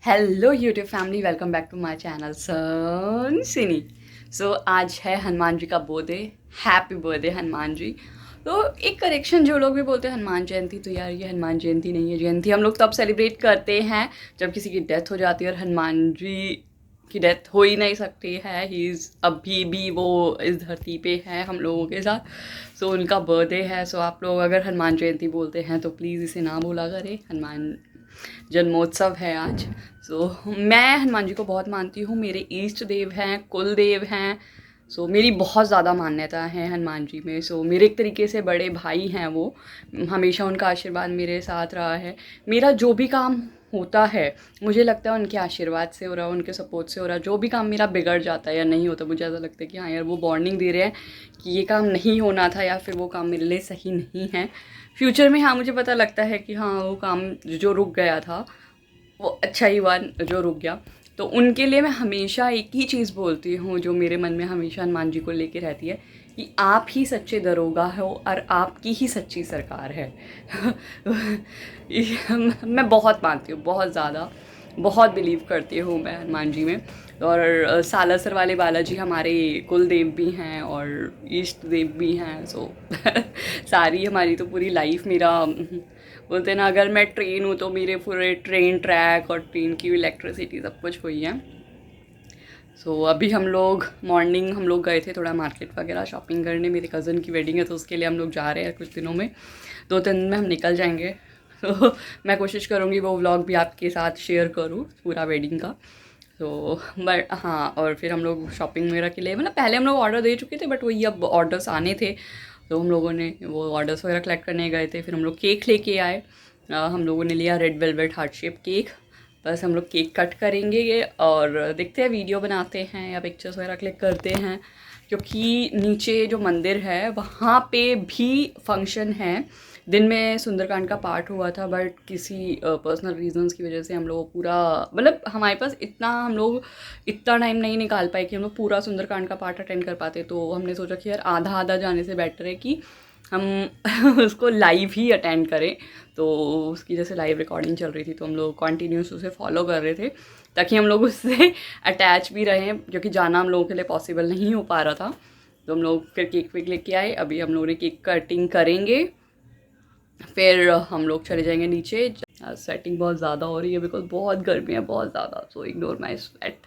Hello YouTube family, welcome back to my channel सन सिनी। आज है हनुमान जी का birthday. Happy birthday Hanuman ji. तो एक करेक्शन, जो लोग भी बोलते हैं हनुमान जयंती, तो यार ये हनुमान जयंती नहीं है। जयंती हम लोग तब सेलिब्रेट करते हैं जब किसी की डेथ हो जाती है, और हनुमान जी की डेथ हो ही नहीं सकती है। ही इज़ अभी भी वो इस धरती पे है हम लोगों के साथ। उनका बर्थडे है। आप लोग अगर हनुमान जयंती बोलते हैं तो प्लीज़ इसे ना बोला करें। हनुमान जन्मोत्सव है आज। मैं हनुमान जी को बहुत मानती हूँ। मेरे इष्ट देव हैं, कुल देव हैं। मेरी बहुत ज़्यादा मान्यता है हनुमान जी में। मेरे एक तरीके से बड़े भाई हैं वो। हमेशा उनका आशीर्वाद मेरे साथ रहा है। मेरा जो भी काम होता है, मुझे लगता है उनके आशीर्वाद से हो रहा है, उनके सपोर्ट से हो रहा है। जो भी काम मेरा बिगड़ जाता है या नहीं होता, मुझे ऐसा लगता है कि हाँ यार, वो वार्निंग दे रहे हैं कि ये काम नहीं होना था, या फिर वो काम मेरे लिए सही नहीं है। फ्यूचर में हाँ, मुझे पता लगता है कि हाँ, वो काम जो रुक गया था वो अच्छा ही हुआ जो रुक गया। तो उनके लिए मैं हमेशा एक ही चीज़ बोलती हूँ, जो मेरे मन में हमेशा हनुमान जी को लेके रहती है, कि आप ही सच्चे दरोगा हो और आपकी ही सच्ची सरकार है। मैं बहुत मानती हूँ, बहुत ज़्यादा, बहुत बिलीव करती हूँ मैं हनुमान जी में। और सालासर वाले बालाजी हमारे कुल देव भी हैं और इष्ट देव भी हैं। सारी हमारी तो पूरी लाइफ मेरा, बोलते हैं ना, अगर मैं ट्रेन हूँ तो मेरे पूरे ट्रेन ट्रैक और ट्रेन की इलेक्ट्रिसिटी सब कुछ हुई है। अभी हम लोग मॉर्निंग हम लोग गए थे थोड़ा मार्केट वगैरह शॉपिंग करने। मेरे कज़न की वेडिंग है, तो उसके लिए हम लोग जा रहे हैं कुछ दिनों में। 2-3 दिन में हम निकल जाएंगे। मैं कोशिश करूँगी वो व्लॉग भी आपके साथ शेयर करूँ पूरा वेडिंग का। बट हाँ, और फिर हम लोग शॉपिंग वगैरह के लिए, मतलब पहले हम लोग ऑर्डर दे चुके थे, बट वही अब ऑर्डर्स आने थे। तो हम लोगों ने वो ऑर्डर्स वगैरह कलेक्ट करने गए थे। फिर हम लोग केक लेके आए। हम लोगों ने लिया red velvet heart shape cake. बस हम लोग केक कट करेंगे ये, और देखते हैं, वीडियो बनाते हैं या पिक्चर्स वगैरह क्लिक करते हैं। क्योंकि नीचे जो मंदिर है वहाँ पे भी फंक्शन है। दिन में सुंदरकांड का पाठ हुआ था, बट किसी पर्सनल रीजंस की वजह से हम लोग पूरा, मतलब हमारे पास इतना, हम लोग इतना टाइम नहीं निकाल पाए कि हम लोग पूरा सुंदरकांड का पाठ अटेंड कर पाते। तो हमने सोचा कि यार आधा आधा जाने से बेटर है कि हम उसको लाइव ही अटेंड करें। तो उसकी जैसे लाइव रिकॉर्डिंग चल रही थी, तो हम लोग कंटिन्यूस उसे फॉलो कर रहे थे, ताकि हम लोग उससे अटैच भी रहें, क्योंकि जाना हम लोगों के लिए पॉसिबल नहीं हो पा रहा था। तो हम लोग फिर केक वेक लेके आए। अभी हम लोगों ने केक कटिंग करेंगे, फिर हम लोग चले जाएंगे नीचे। स्वेटिंग बहुत ज़्यादा हो रही है बिकॉज बहुत गर्मी है, बहुत ज़्यादा। Ignore my sweat.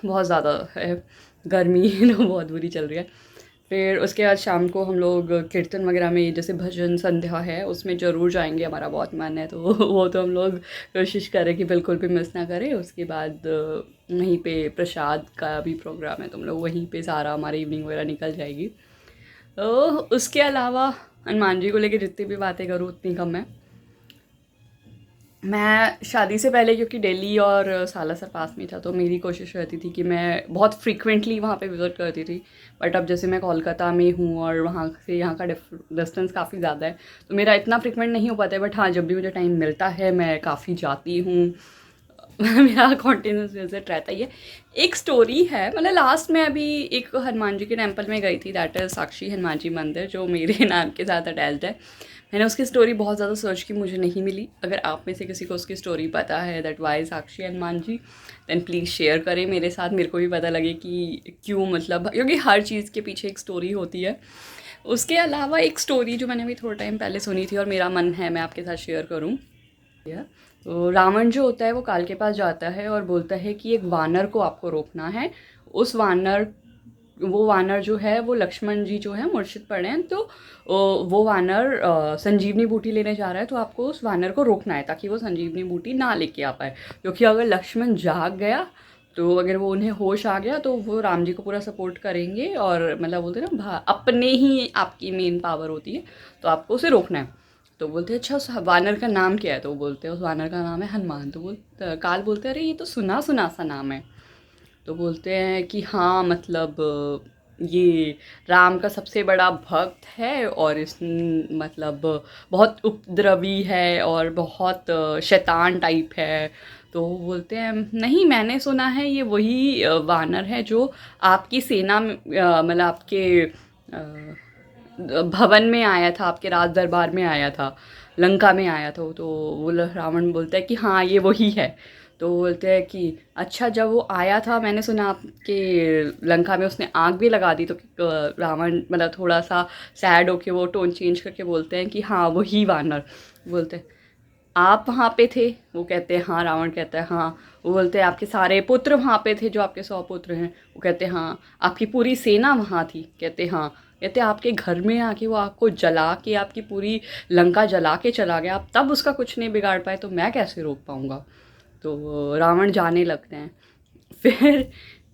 बहुत ज़्यादा है गर्मी। बहुत बुरी चल रही है। फिर उसके बाद शाम को हम लोग कीर्तन वगैरह में, जैसे भजन संध्या है, उसमें ज़रूर जाएंगे। हमारा बहुत मन है, तो वो तो हम लोग कोशिश करें कि बिल्कुल भी मिस ना करें। उसके बाद वहीं पे प्रसाद का भी प्रोग्राम है, तो हम लोग वहीं पे सारा हमारी इवनिंग वगैरह निकल जाएगी। तो उसके अलावा हनुमान जी को लेकर जितनी भी बातें करूँ उतनी कम है। मैं शादी से पहले, क्योंकि दिल्ली और सालासर पास में था, तो मेरी कोशिश रहती थी कि मैं बहुत फ्रीक्वेंटली वहाँ पे विज़िट करती थी। बट अब जैसे मैं कोलकाता में हूँ और वहाँ से यहाँ का डिस्टेंस काफ़ी ज़्यादा है, तो मेरा इतना फ्रीक्वेंट नहीं हो पाता है। बट हाँ, जब भी मुझे टाइम मिलता है मैं काफ़ी जाती हूँ। मेरा कॉन्टिन्यूस विजिट रहता ही है। एक स्टोरी है, मतलब लास्ट में अभी एक हनुमान जी के टेम्पल में गई थी, दैट इज़ साक्षी हनुमान जी मंदिर, जो मेरे नाम के साथ अटैच्ड है। मैंने उसकी स्टोरी बहुत ज़्यादा सर्च की, मुझे नहीं मिली। अगर आप में से किसी को उसकी स्टोरी पता है, that why Sakshi Hanuman ji, than please share करें मेरे साथ, मेरे को भी पता लगे कि क्यों, मतलब क्योंकि हर चीज़ के पीछे एक स्टोरी होती है। उसके अलावा एक स्टोरी जो मैंने अभी थोड़ा टाइम पहले सुनी थी और मेरा मन है मैं आपके साथ शेयर करूँ। तो रावण जो होता है वो काल के पास जाता है और बोलता है कि एक वानर को आपको रोकना है। उस वानर वो वानर जो है, वो लक्ष्मण जी जो है मूर्छित पड़े हैं, तो वो वानर संजीवनी बूटी लेने जा रहा है। तो आपको उस वानर को रोकना है, ताकि वो संजीवनी बूटी ना लेके आ पाए। क्योंकि अगर लक्ष्मण जाग गया, तो अगर वो उन्हें होश आ गया, तो वो राम जी को पूरा सपोर्ट करेंगे, और मतलब बोलते हैं ना, अपने ही आपकी मेन पावर होती है, तो आपको उसे रोकना है। तो बोलते हैं अच्छा, उस वानर का नाम क्या है? तो वो बोलते हैं उस वानर का नाम है हनुमान। तो काल बोलते हैं अरे ये तो सुना सुना सा नाम है। तो बोलते हैं कि हाँ, मतलब ये राम का सबसे बड़ा भक्त है, और इस मतलब बहुत उपद्रवी है और बहुत शैतान टाइप है। तो वो बोलते हैं नहीं, मैंने सुना है ये वही वानर है जो आपकी सेना में, मतलब आपके भवन में आया था, आपके राज दरबार में आया था। लंका में आया था। तो वो रावण बोलता है कि हाँ ये वही है। तो बोलते हैं कि अच्छा जब वो आया था मैंने सुना आपके लंका में उसने आग भी लगा दी। तो रावण मतलब थोड़ा सा सैड होके वो टोन चेंज करके बोलते हैं कि हाँ वही वानर। बोलते हैं आप वहाँ पे थे? वो कहते हैं हाँ। रावण कहता है हाँ। वो बोलते हैं आपके सारे पुत्र वहाँ पे थे, जो आपके 100 पुत्र हैं? वो कहते हैं हाँ। आपकी पूरी सेना वहाँ थी? कहते हैं हाँ। कहते हैं आपके घर में आके वो आपको जला के आपकी पूरी लंका जला के चला गया, आप तब उसका कुछ नहीं बिगाड़ पाए, तो मैं कैसे रोक पाऊँगा? तो रावण जाने लगते हैं। फिर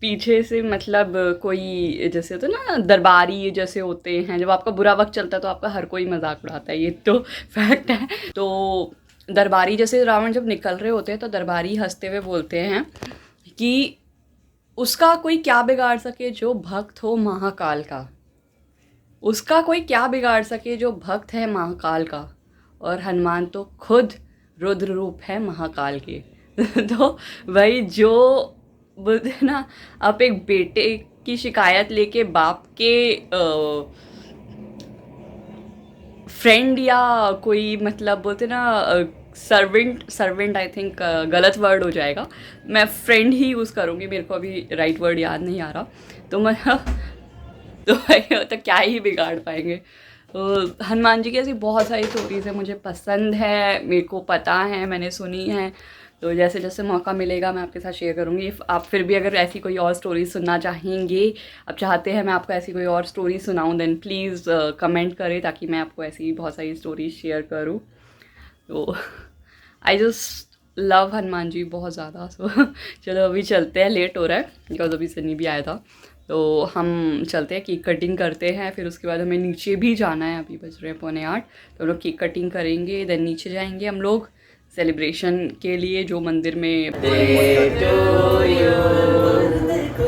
पीछे से मतलब कोई जैसे होता है ना दरबारी जैसे होते हैं, जब आपका बुरा वक्त चलता है तो आपका हर कोई मजाक उड़ाता है, ये तो फैक्ट है। तो दरबारी जैसे रावण जब निकल रहे होते हैं तो दरबारी हंसते हुए बोलते हैं कि उसका कोई क्या बिगाड़ सके जो भक्त हो महाकाल का, उसका कोई क्या बिगाड़ सके जो भक्त है महाकाल का, और हनुमान तो खुद रुद्र रूप है महाकाल के। तो भाई जो बोलते हैं ना, आप एक बेटे की शिकायत लेके बाप के फ्रेंड या कोई मतलब बोलते ना सर्वेंट आई थिंक गलत वर्ड हो जाएगा, मैं फ्रेंड ही यूज़ करूँगी, मेरे को अभी राइट वर्ड याद नहीं आ रहा। तो मैं तो भाई तो क्या ही बिगाड़ पाएंगे। हनुमान जी की ऐसी बहुत सारी स्टोरीज़ है, मुझे पसंद है, मेरे को पता है, मैंने सुनी है। तो जैसे जैसे मौका मिलेगा मैं आपके साथ शेयर करूँगी। आप फिर भी अगर ऐसी कोई और स्टोरी सुनना चाहेंगे, आप चाहते हैं मैं आपको ऐसी कोई और स्टोरी सुनाऊँ, देन प्लीज़ कमेंट करें ताकि मैं आपको ऐसी बहुत सारी स्टोरीज शेयर करूँ। तो I just love Hanuman ji बहुत ज़्यादा। सो चलो अभी चलते हैं, लेट हो रहा है बिकॉज अभी सनी भी आया था। तो हम चलते हैं, केक कटिंग करते हैं, फिर उसके बाद हमें नीचे भी जाना है, अभी बज रहे हैं 7:45। तो हम लोग केक कटिंग करेंगे, देन नीचे जाएंगे हम लोग सेलिब्रेशन के लिए जो मंदिर में।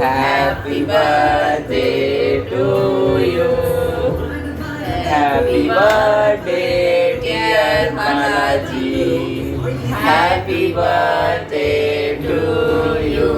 Happy birthday to you, happy birthday dear मालाजी, हैप्पी बर्थडे टू यू।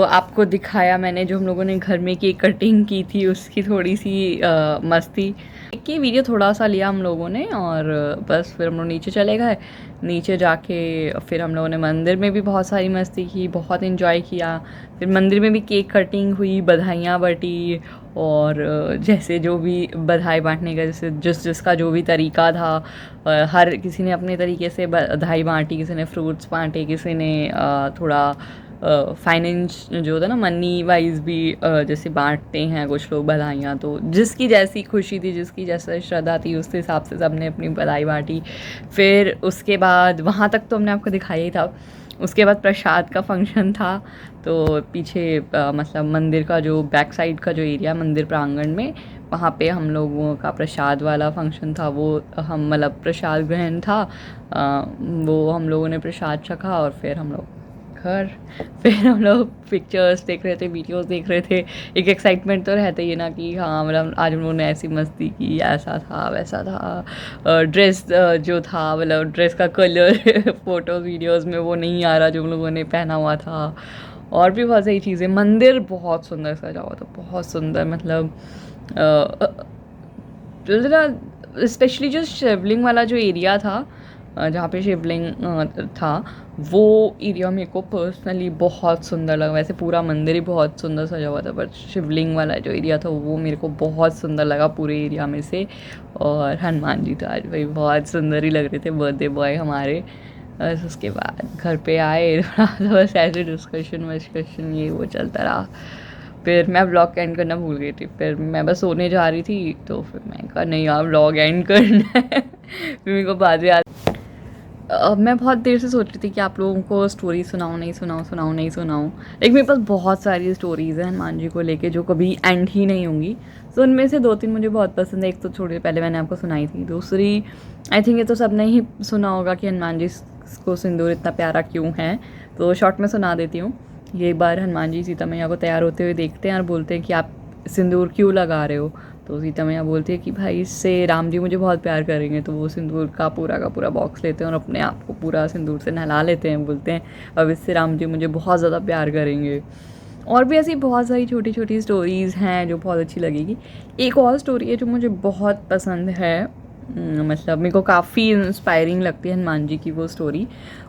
आपको दिखाया मैंने जो हम लोगों ने घर में केक कटिंग की थी उसकी थोड़ी सी मस्ती की वीडियो थोड़ा सा लिया हम लोगों ने, और बस फिर हम लोग नीचे चले गए। नीचे जाके फिर हम लोगों ने मंदिर में भी बहुत सारी मस्ती की, बहुत इन्जॉय किया। फिर मंदिर में भी केक कटिंग हुई, बधाइयाँ बटी, और जैसे जो भी बधाई बांटने का जैसे जिसका जो भी तरीका था, हर किसी ने अपने तरीके से बधाई बांटी, किसी ने फ्रूट्स बांटे, किसी ने थोड़ा फाइनेंस जो होता है ना मनी वाइज भी जैसे बांटते हैं कुछ लोग बधाइयाँ। तो जिसकी जैसी खुशी थी, जिसकी जैसा श्रद्धा थी, उस हिसाब से सबने अपनी बधाई बांटी। फिर उसके बाद वहाँ तक तो हमने आपको दिखाया ही था। उसके बाद प्रसाद का फंक्शन था। तो पीछे मतलब मंदिर का जो बैक साइड का जो एरिया मंदिर प्रांगण में, वहाँ पे हम लोगों का प्रसाद वाला फंक्शन था। वो हम मतलब प्रसाद ग्रहण था, वो हम लोगों ने प्रसाद चखा और फिर हम लोग घर। फिर हम लोग पिक्चर्स देख रहे थे, वीडियोस देख रहे थे। एक एक्साइटमेंट तो रहता ही है ना कि हाँ मतलब आज हम लोगों ने ऐसी मस्ती की, ऐसा था वैसा था। ड्रेस जो था मतलब ड्रेस का कलर फोटोज़ वीडियोस में वो नहीं आ रहा जो हम लोगों ने पहना हुआ था। और भी बहुत सारी चीज़ें। मंदिर बहुत सुंदर सजा हुआ था, बहुत सुंदर। मतलब स्पेशली जो शिवलिंग वाला जो एरिया था, जहाँ पे शिवलिंग था, वो एरिया मेरे को पर्सनली बहुत सुंदर लगा। वैसे पूरा मंदिर ही बहुत सुंदर सजा हुआ था, बट शिवलिंग वाला जो एरिया था वो मेरे को बहुत सुंदर लगा पूरे एरिया में से। और हनुमान जी तो आज भाई बहुत सुंदर ही लग रहे थे, बर्थडे बॉय हमारे। बस उसके बाद घर पे आए थोड़ा सा बस ऐसे डिस्कशन वस्कशन ये वो चलता रहा। फिर मैं व्लॉग एंड करना भूल गई थी, फिर मैं बस सोने जा रही थी तो फिर मैं कहा नहीं यार व्लॉग एंड करना है। फिर मेरे को बाद में मैं बहुत देर से सोच रही थी कि आप लोगों को स्टोरी सुनाऊँ नहीं सुनाऊँ, सुनाऊँ नहीं सुनाऊँ। लेकिन मेरे पास बहुत सारी स्टोरीज़ हैं हनुमान जी को लेके जो कभी एंड ही नहीं होंगी। तो उनमें से 2-3 मुझे बहुत पसंद है। एक तो थोड़ी देर पहले मैंने आपको सुनाई थी, दूसरी आई थिंक ये तो सबने ही सुना होगा कि हनुमान जी को सिंदूर इतना प्यारा क्यों है। तो शॉर्ट में सुना देती हूँ। ये एक बार हनुमान जी सीता मैया को तैयार होते हुए देखते हैं और बोलते हैं कि आप सिंदूर क्यों लगा रहे हो। तो सीता मैया बोलती है कि भाई इससे राम जी मुझे बहुत प्यार करेंगे। तो वो सिंदूर का पूरा बॉक्स लेते हैं और अपने आप को पूरा सिंदूर से नहला लेते हैं। बोलते हैं अब इससे राम जी मुझे बहुत ज़्यादा प्यार करेंगे। और भी ऐसी बहुत सारी छोटी छोटी स्टोरीज़ हैं जो बहुत अच्छी लगेगी। एक और स्टोरी है जो मुझे बहुत पसंद है, मतलब मेरे को काफ़ी इंस्पायरिंग लगती है हनुमान जी की वो स्टोरी।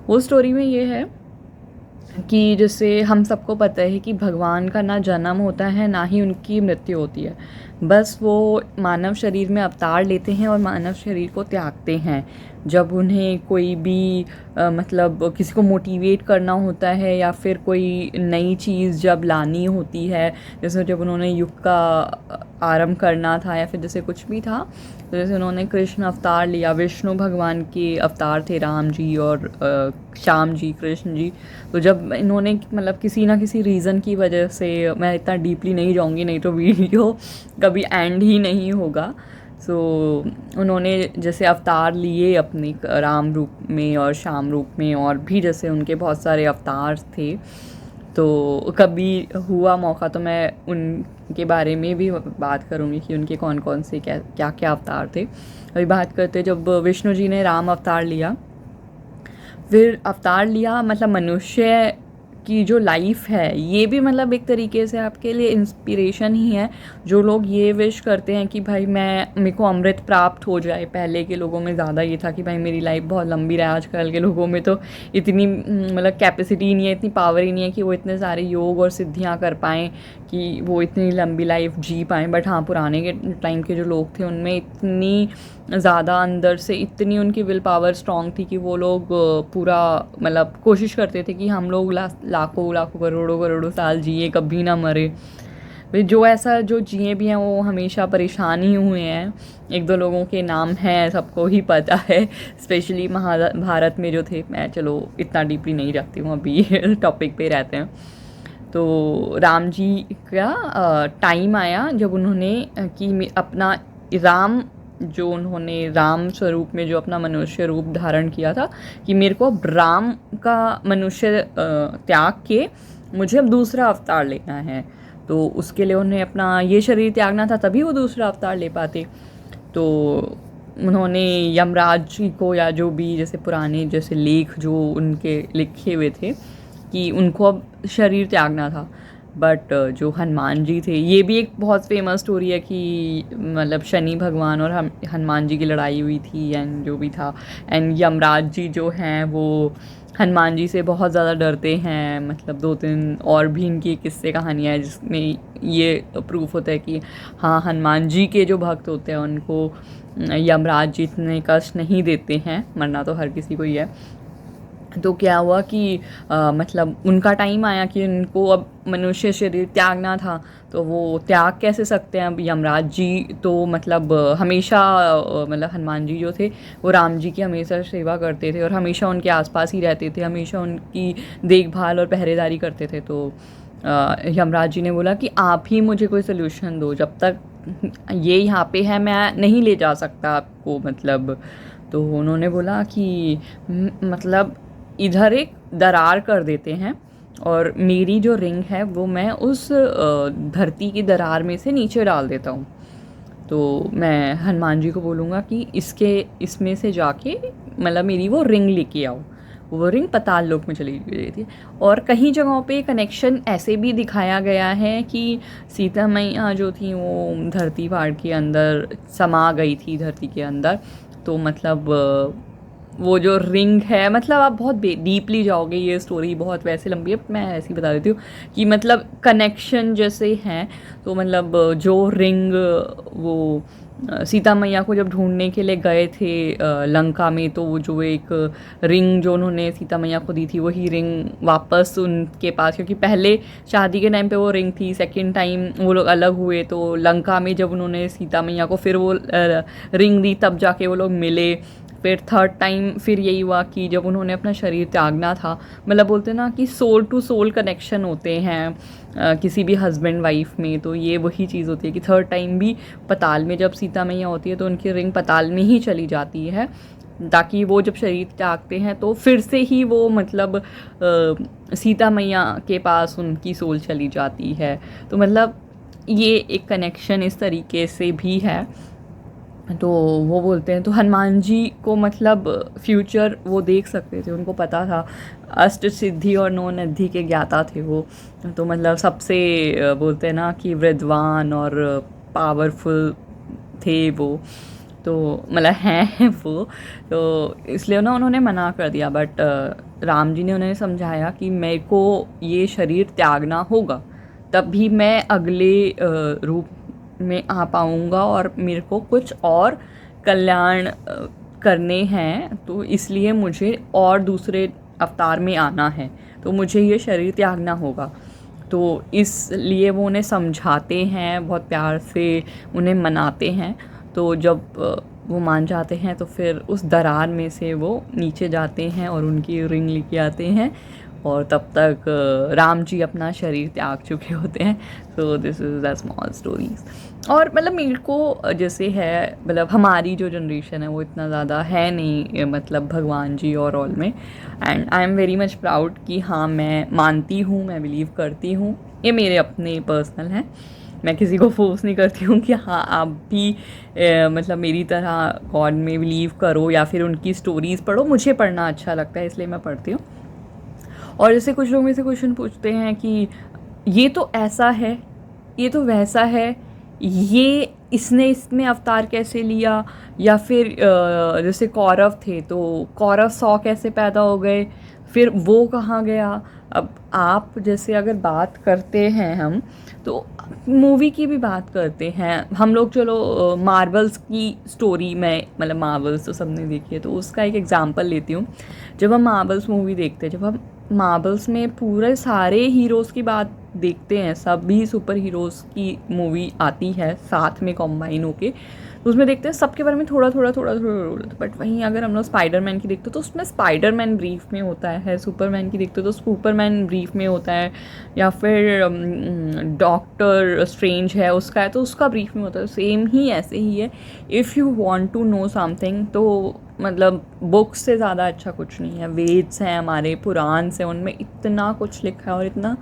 वो स्टोरी में ये है कि जैसे हम सबको पता है कि भगवान का ना जन्म होता है ना ही उनकी मृत्यु होती है। बस वो मानव शरीर में अवतार लेते हैं और मानव शरीर को त्यागते हैं। जब उन्हें कोई भी मतलब किसी को मोटिवेट करना होता है या फिर कोई नई चीज़ जब लानी होती है, जैसे जब उन्होंने युग का आरंभ करना था या फिर जैसे कुछ भी था, तो जैसे उन्होंने कृष्ण अवतार लिया, विष्णु भगवान के अवतार थे राम जी और श्याम जी, कृष्ण जी। तो जब इन्होंने मतलब किसी ना किसी रीज़न की वजह से, मैं इतना डीपली नहीं जाऊँगी नहीं तो वीडियो कभी एंड ही नहीं होगा। सो उन्होंने जैसे अवतार लिए अपने राम रूप में और श्याम रूप में, और भी जैसे उनके बहुत सारे अवतार थे। तो कभी हुआ मौका तो मैं उनके बारे में भी बात करूँगी कि उनके कौन कौन से क्या क्या अवतार थे। अभी बात करते जब विष्णु जी ने राम अवतार लिया, फिर अवतार लिया मतलब मनुष्य की जो लाइफ है ये भी मतलब एक तरीके से आपके लिए इंस्पिरेशन ही है। जो लोग ये विश करते हैं कि भाई मेरे को अमृत प्राप्त हो जाए। पहले के लोगों में ज़्यादा ये था कि भाई मेरी लाइफ बहुत लंबी रहे। आजकल के लोगों में तो इतनी मतलब कैपेसिटी नहीं है, इतनी पावर ही नहीं है कि वो इतने सारे योग और सिद्धियाँ कर पाएँ कि वो इतनी लंबी लाइफ जी पाएँ। बट हाँ, पुराने के टाइम के जो लोग थे उनमें इतनी ज़्यादा अंदर से इतनी उनकी विल पावर स्ट्रॉन्ग थी कि वो लोग पूरा मतलब कोशिश करते थे कि हम लोग लाखों लाखों करोड़ों करोड़ों साल जिए, कभी ना मरे। भाई जो ऐसा जो जिए भी हैं वो हमेशा परेशान ही हुए हैं। एक दो लोगों के नाम हैं, सबको ही पता है, स्पेशली महाभारत में जो थे। मैं चलो इतना डीपली नहीं जाती हूँ, अभी टॉपिक पे रहते हैं। तो राम जी का टाइम आया जब उन्होंने कि अपना राम जो उन्होंने राम स्वरूप में जो अपना मनुष्य रूप धारण किया था कि मेरे को अब राम का मनुष्य त्याग के मुझे अब दूसरा अवतार लेना है। तो उसके लिए उन्हें अपना ये शरीर त्यागना था, तभी वो दूसरा अवतार ले पाते। तो उन्होंने यमराज जी को या जो भी जैसे पुराने जैसे लेख जो उनके लिखे हुए थे कि उनको अब शरीर त्यागना था। बट जो हनुमान जी थे, ये भी एक बहुत फेमस स्टोरी है कि मतलब शनि भगवान और हनुमान जी की लड़ाई हुई थी एंड जो भी था। एंड यमराज जी जो हैं वो हनुमान जी से बहुत ज़्यादा डरते हैं। मतलब 2-3 और भी इनकी किस्से कहानियाँ हैं जिसमें ये प्रूफ होता है कि हाँ, हनुमान जी के जो भक्त होते हैं उनको यमराज जी इतने कष्ट नहीं देते हैं। मरना तो हर किसी को ही है। तो क्या हुआ कि मतलब उनका टाइम आया कि उनको अब मनुष्य शरीर त्यागना था। तो वो त्याग कैसे सकते हैं अब यमराज जी। तो मतलब हमेशा मतलब हनुमान जी जो थे वो राम जी की हमेशा सेवा करते थे और हमेशा उनके आसपास ही रहते थे, हमेशा उनकी देखभाल और पहरेदारी करते थे। तो यमराज जी ने बोला कि आप ही मुझे कोई सोल्यूशन दो, जब तक ये यहाँ पे है मैं नहीं ले जा सकता आपको। मतलब तो उन्होंने बोला कि मतलब इधर एक दरार कर देते हैं और मेरी जो रिंग है वो मैं उस धरती की दरार में से नीचे डाल देता हूँ। तो मैं हनुमान जी को बोलूँगा कि इसमें से जाके मतलब मेरी वो रिंग लेके आओ। वो रिंग पाताल लोक में चली गई थी। और कहीं जगहों पे कनेक्शन ऐसे भी दिखाया गया है कि सीता मैया जो थी वो धरती पहाड़ के अंदर समा गई थी धरती के अंदर। तो मतलब वो जो रिंग है, मतलब आप बहुत डीपली जाओगे, ये स्टोरी बहुत वैसे लंबी है, मैं ऐसे ही बता देती हूँ कि मतलब कनेक्शन जैसे हैं। तो मतलब जो रिंग वो सीता मैया को जब ढूंढने के लिए गए थे लंका में, तो वो जो एक रिंग जो उन्होंने सीता मैया को दी थी वही रिंग वापस उनके पास, क्योंकि पहले शादी के टाइम पे वो रिंग थी, सेकंड टाइम वो लोग अलग हुए तो लंका में जब उन्होंने सीता मैया को फिर वो रिंग दी तब जाके वो लोग मिले। फिर थर्ड टाइम फिर यही हुआ कि जब उन्होंने अपना शरीर त्यागना था, मतलब बोलते ना कि सोल टू सोल कनेक्शन होते हैं किसी भी हस्बैंड वाइफ में, तो ये वही चीज़ होती है कि थर्ड टाइम भी पताल में जब सीता मैया होती है तो उनकी रिंग पताल में ही चली जाती है, ताकि वो जब शरीर त्यागते हैं तो फिर से ही वो मतलब सीता मैया के पास उनकी सोल चली जाती है। तो मतलब ये एक कनेक्शन इस तरीके से भी है। तो वो बोलते हैं, तो हनुमान जी को मतलब फ्यूचर वो देख सकते थे, उनको पता था, अष्ट सिद्धि और नौ निधि के ज्ञाता थे वो। तो मतलब सबसे बोलते हैं ना कि विद्वान और पावरफुल थे वो, तो मतलब हैं वो। तो इसलिए ना उन्होंने मना कर दिया, बट राम जी ने उन्हें समझाया कि मेरे को ये शरीर त्यागना होगा, तब भी मैं अगले रूप में आ पाऊँगा और मेरे को कुछ और कल्याण करने हैं, तो इसलिए मुझे और दूसरे अवतार में आना है, तो मुझे ये शरीर त्यागना होगा। तो इसलिए वो उन्हें समझाते हैं, बहुत प्यार से उन्हें मनाते हैं। तो जब वो मान जाते हैं तो फिर उस दरार में से वो नीचे जाते हैं और उनकी रिंग लेके आते हैं, और तब तक राम जी अपना शरीर त्याग चुके होते हैं। So this is the small stories. और मतलब मेरे को जैसे है, मतलब हमारी जो जनरेशन है वो इतना ज़्यादा है नहीं मतलब भगवान जी और ऑल में, and I am very much proud कि हाँ मैं मानती हूँ, मैं बिलीव करती हूँ। ये मेरे अपने पर्सनल हैं, मैं किसी को फोर्स नहीं करती हूँ कि हाँ आप भी मतलब मेरी तरह गॉड में बिलीव करो या फिर उनकी स्टोरीज़ पढ़ो। मुझे पढ़ना अच्छा लगता है इसलिए मैं पढ़ती हूँ। और जैसे कुछ लोग मेरे से क्वेश्चन पूछते हैं कि ये तो ऐसा है, ये तो वैसा है, ये इसने इसमें अवतार कैसे लिया, या फिर जैसे कौरव थे तो कौरव 100 कैसे पैदा हो गए, फिर वो कहाँ गया। अब आप जैसे अगर बात करते हैं हम, तो मूवी की भी बात करते हैं हम लोग, चलो मार्वल्स की स्टोरी में, मतलब मार्वल्स तो सबने देखी है तो उसका एक एग्जांपल लेती हूँ। जब हम मार्वल्स मूवी देखते हैं, जब हम मार्वल्स में पूरे सारे हीरोज़ की बात देखते हैं, सभी सुपर हीरोज़ की मूवी आती है साथ में कॉम्बाइन होके, तो उसमें देखते हैं सबके बारे में थोड़ा थोड़ा थोड़ा थोड़ा। बट वहीं अगर हम लोग स्पाइडरमैन की देखते हो तो उसमें स्पाइडरमैन ब्रीफ में होता है, सुपरमैन की देखते हो तो सुपरमैन ब्रीफ में होता है, या फिर डॉक्टर स्ट्रेंज है उसका है तो उसका ब्रीफ में होता है। सेम ही ऐसे ही है, if you want to know something तो मतलब बुक्स से ज़्यादा अच्छा कुछ नहीं है। वेद्स हैं हमारे, पुराण से, उनमें इतना कुछ लिखा है और इतना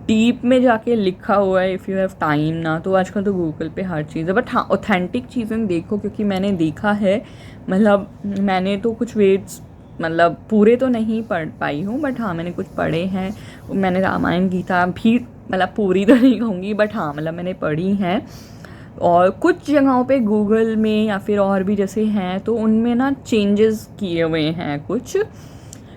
डीप में जाके लिखा हुआ है। इफ़ यू हैव टाइम ना, तो आजकल तो गूगल पे हर चीज़ है। बट हाँ, ऑथेंटिक चीज़ें देखो, क्योंकि मैंने देखा है, मतलब मैंने तो कुछ वेद्स मतलब पूरे तो नहीं पढ़ पाई हूँ, बट हाँ मैंने कुछ पढ़े हैं। मैंने रामायण गीता भी मतलब पूरी तो नहीं कहूँगी, बट हाँ मतलब मैंने पढ़ी हैं। और कुछ जगहों पे गूगल में या फिर और भी जैसे हैं तो उनमें ना चेंजेस किए हुए हैं कुछ,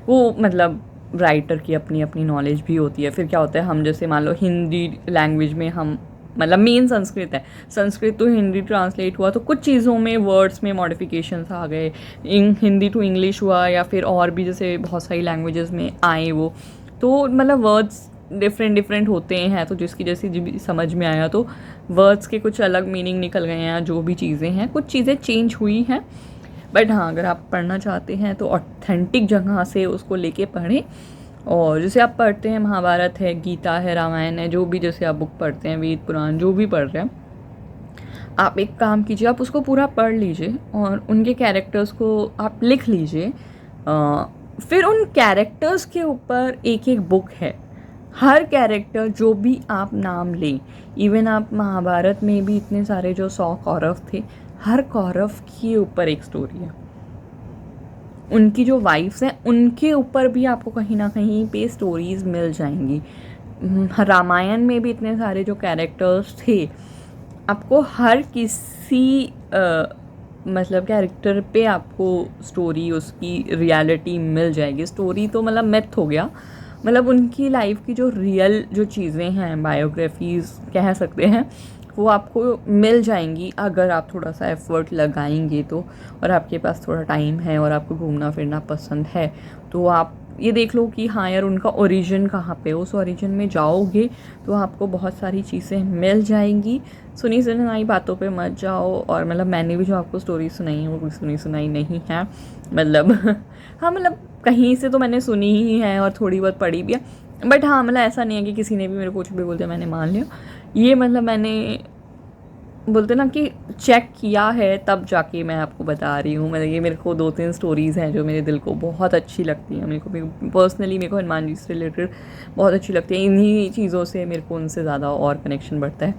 वो मतलब राइटर की अपनी अपनी नॉलेज भी होती है। फिर क्या होता है, हम जैसे मान लो हिंदी लैंग्वेज में हम मतलब मेन संस्कृत है, संस्कृत तो हिंदी ट्रांसलेट हुआ तो कुछ चीज़ों में वर्ड्स में मॉडिफिकेशंस आ गए, हिंदी टू इंग्लिश हुआ, या फिर और भी जैसे बहुत सारी लैंग्वेजेस में आए वो, तो मतलब वर्ड्स डिफरेंट डिफरेंट होते हैं। तो जिसकी जैसी भी समझ में आया, तो वर्ड्स के कुछ अलग मीनिंग निकल गए हैं, जो भी चीज़ें हैं कुछ चीज़ें चेंज हुई हैं। बट हाँ, अगर आप पढ़ना चाहते हैं तो ऑथेंटिक जगह से उसको लेके पढ़ें। और जैसे आप पढ़ते हैं महाभारत है, गीता है, रामायण है, जो भी जैसे आप बुक पढ़ते हैं, वेद पुराण जो भी पढ़ रहे हैं, आप एक काम कीजिए, आप उसको पूरा पढ़ लीजिए और उनके कैरेक्टर्स को आप लिख लीजिए फिर उन कैरेक्टर्स के ऊपर एक एक बुक है। हर कैरेक्टर जो भी आप नाम लें, इवन आप महाभारत में भी इतने सारे जो 100 कौरव थे, हर कौरव के ऊपर एक स्टोरी है। उनकी जो वाइफ्स हैं उनके ऊपर भी आपको कहीं ना कहीं पे स्टोरीज मिल जाएंगी। रामायण में भी इतने सारे जो कैरेक्टर्स थे, आपको हर किसी मतलब कैरेक्टर पे आपको स्टोरी उसकी रियलिटी मिल जाएगी। स्टोरी तो मतलब मिथ हो गया, मतलब उनकी लाइफ की जो रियल जो चीज़ें हैं, बायोग्राफीज़ कह सकते हैं, वो आपको मिल जाएंगी अगर आप थोड़ा सा एफर्ट लगाएंगे तो, और आपके पास थोड़ा टाइम है और आपको घूमना फिरना पसंद है तो आप ये देख लो कि हाँ यार उनका ओरिजिन कहाँ पे, उस ओरिजिन में जाओगे तो आपको बहुत सारी चीज़ें मिल जाएंगी। सुनी सुनाई बातों पे मत जाओ। और मतलब मैंने भी जो आपको स्टोरी सुनाई है वो कोई सुनी सुनाई नहीं है, मतलब हाँ मतलब कहीं से तो मैंने सुनी ही है और थोड़ी बहुत पढ़ी भी है, बट हाँ मतलब ऐसा नहीं है कि किसी ने भी मेरे को कुछ भी बोलते मैंने मान लिया। ये मतलब मैंने बोलते ना कि चेक किया है तब जाके मैं आपको बता रही हूँ। मतलब ये मेरे को 2-3 स्टोरीज़ हैं जो मेरे दिल को बहुत अच्छी लगती हैं। मेरे को पर्सनली मेरे को हनुमान जी से रिलेटेड बहुत अच्छी लगती है। इन्हीं चीज़ों से मेरे को उनसे ज़्यादा और कनेक्शन बढ़ता है।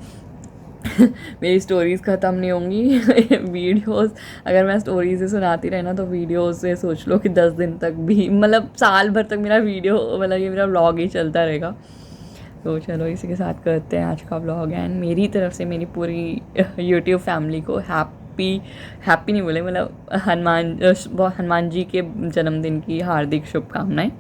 मेरी स्टोरीज़ ख़त्म नहीं होंगी वीडियोस अगर मैं स्टोरीज से सुनाती रहे ना तो वीडियोस से सोच लो कि 10 दिन तक भी, मतलब साल भर तक मेरा वीडियो, मतलब ये मेरा व्लॉग ही चलता रहेगा। तो चलो इसी के साथ करते हैं आज का व्लॉग। एंड मेरी तरफ से मेरी पूरी यूट्यूब फैमिली को हैप्पी, हैप्पी नहीं बोले, मतलब हनुमान जी के जन्मदिन की हार्दिक शुभकामनाएं।